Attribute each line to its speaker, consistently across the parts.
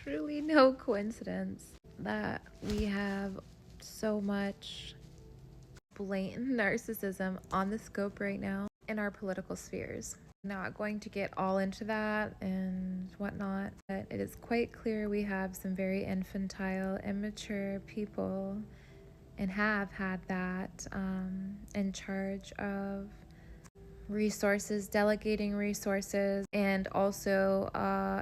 Speaker 1: truly no coincidence that we have so much blatant narcissism on the scope right now in our political spheres. Not going to get all into that and whatnot, but it is quite clear we have some very infantile, immature people and have had that in charge of resources, delegating resources, and also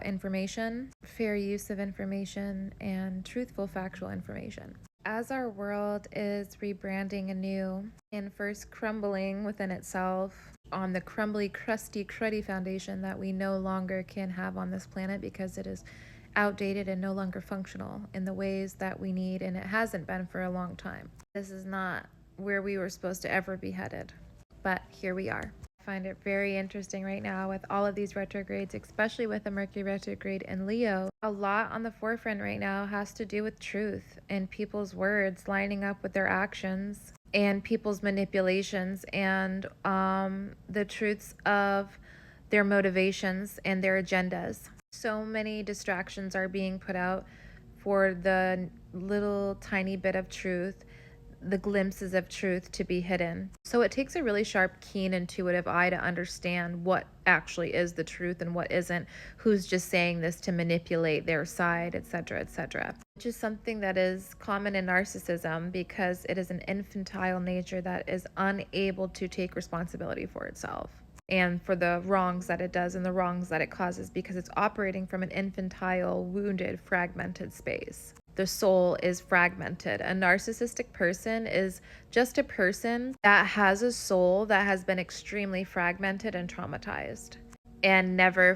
Speaker 1: information, fair use of information, and truthful, factual information. As our world is rebranding anew and first crumbling within itself on the crumbly, crusty, cruddy foundation that we no longer can have on this planet because it is outdated and no longer functional in the ways that we need, and it hasn't been for a long time. This is not where we were supposed to ever be headed, but here we are. I find it very interesting right now with all of these retrogrades, especially with the Mercury retrograde in Leo. A lot on the forefront right now has to do with truth and people's words lining up with their actions and people's manipulations and the truths of their motivations and their agendas. So many distractions are being put out for the little tiny bit of truth, the glimpses of truth to be hidden. So it takes a really sharp, keen, intuitive eye to understand what actually is the truth and what isn't, who's just saying this to manipulate their side, etc., etc. Which is something that is common in narcissism because it is an infantile nature that is unable to take responsibility for itself and for the wrongs that it does and the wrongs that it causes because it's operating from an infantile, wounded, fragmented space. The soul is fragmented. A narcissistic person is just a person that has a soul that has been extremely fragmented and traumatized and never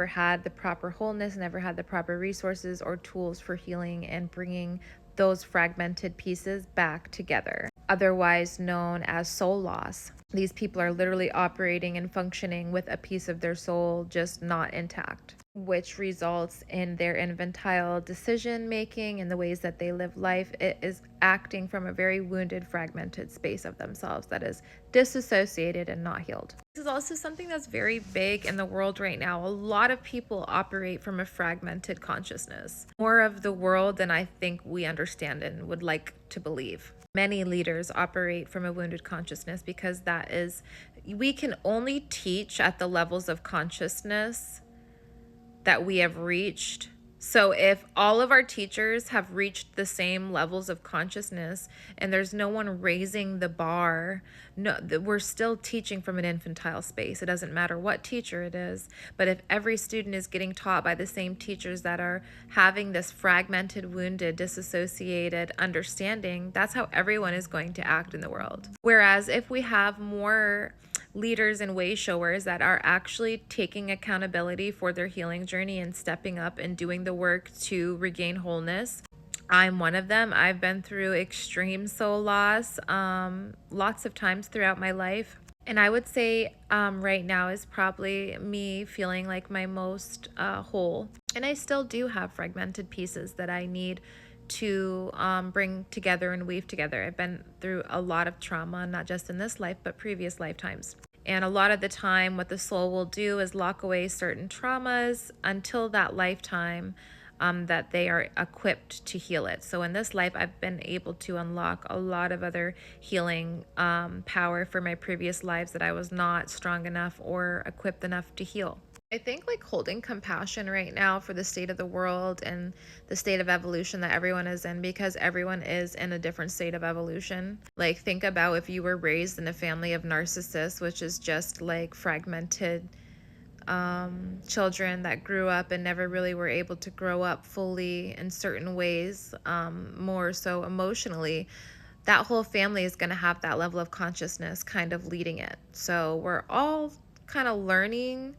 Speaker 1: had the proper wholeness, never had the proper resources or tools for healing and bringing those fragmented pieces back together, otherwise known as soul loss. These people are literally operating and functioning with a piece of their soul just not intact, which results in their infantile decision making and the ways that they live life. It is acting from a very wounded, fragmented space of themselves that is disassociated and not healed. This is also something that's very big in the world right now. A lot of people operate from a fragmented consciousness, more of the world than I think we understand and would like to believe. Many leaders operate from a wounded consciousness because we can only teach at the levels of consciousness that we have reached. So if all of our teachers have reached the same levels of consciousness and there's no one raising the bar, we're still teaching from an infantile space. It doesn't matter what teacher it is, but if every student is getting taught by the same teachers that are having this fragmented, wounded, disassociated understanding, that's how everyone is going to act in the world. Whereas if we have more leaders and way showers that are actually taking accountability for their healing journey and stepping up and doing the work to regain wholeness. I'm one of them. I've been through extreme soul loss lots of times throughout my life. And I would say right now is probably me feeling like my most whole. And I still do have fragmented pieces that I need to bring together and weave together. I've been through a lot of trauma, not just in this life, but previous lifetimes. And a lot of the time, what the soul will do is lock away certain traumas until that lifetime that they are equipped to heal it. So in this life, I've been able to unlock a lot of other healing power for my previous lives that I was not strong enough or equipped enough to heal. I think like holding compassion right now for the state of the world and the state of evolution that everyone is in, because everyone is in a different state of evolution. Like think about if you were raised in a family of narcissists, which is just like fragmented children that grew up and never really were able to grow up fully in certain ways, more so emotionally. That whole family is going to have that level of consciousness kind of leading it. So we're all kind of learning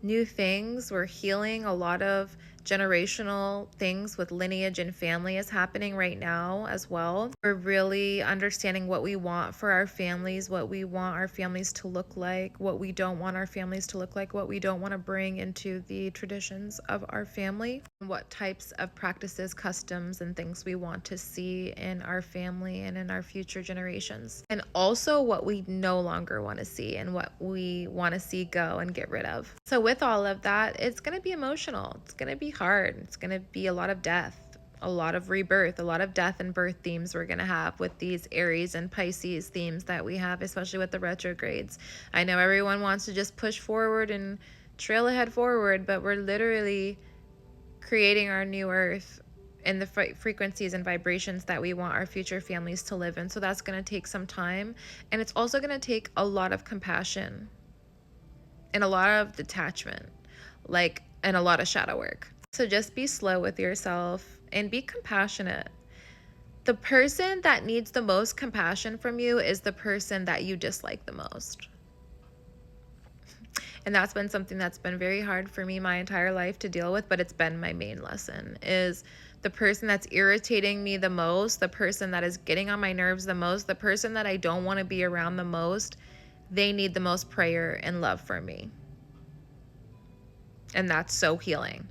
Speaker 1: new things. We're healing a lot of generational things with lineage and family is happening right now as well. We're really understanding what we want for our families, what we want our families to look like, what we don't want our families to look like, what we don't want to bring into the traditions of our family, what types of practices, customs, and things we want to see in our family and in our future generations. And also what we no longer want to see and what we want to see go and get rid of. So with all of that, it's going to be emotional. It's going to be hard. It's going to be a lot of death, a lot of rebirth, a lot of death and birth themes we're going to have with these Aries and Pisces themes that we have, especially with the retrogrades. I know everyone wants to just push forward and trail ahead forward, but we're literally creating our new earth and the frequencies and vibrations that we want our future families to live in. So that's going to take some time. And it's also going to take a lot of compassion and a lot of detachment, and a lot of shadow work. So just be slow with yourself and be compassionate. The person that needs the most compassion from you is the person that you dislike the most. And that's been something that's been very hard for me my entire life to deal with, but it's been my main lesson, is the person that's irritating me the most, the person that is getting on my nerves the most, the person that I don't want to be around the most, they need the most prayer and love from me. And that's so healing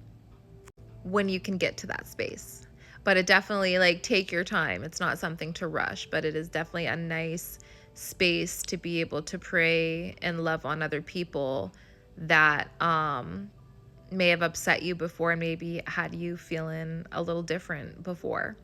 Speaker 1: when you can get to that space. But it definitely, take your time. It's not something to rush, but it is definitely a nice space to be able to pray and love on other people that may have upset you before and maybe had you feeling a little different before.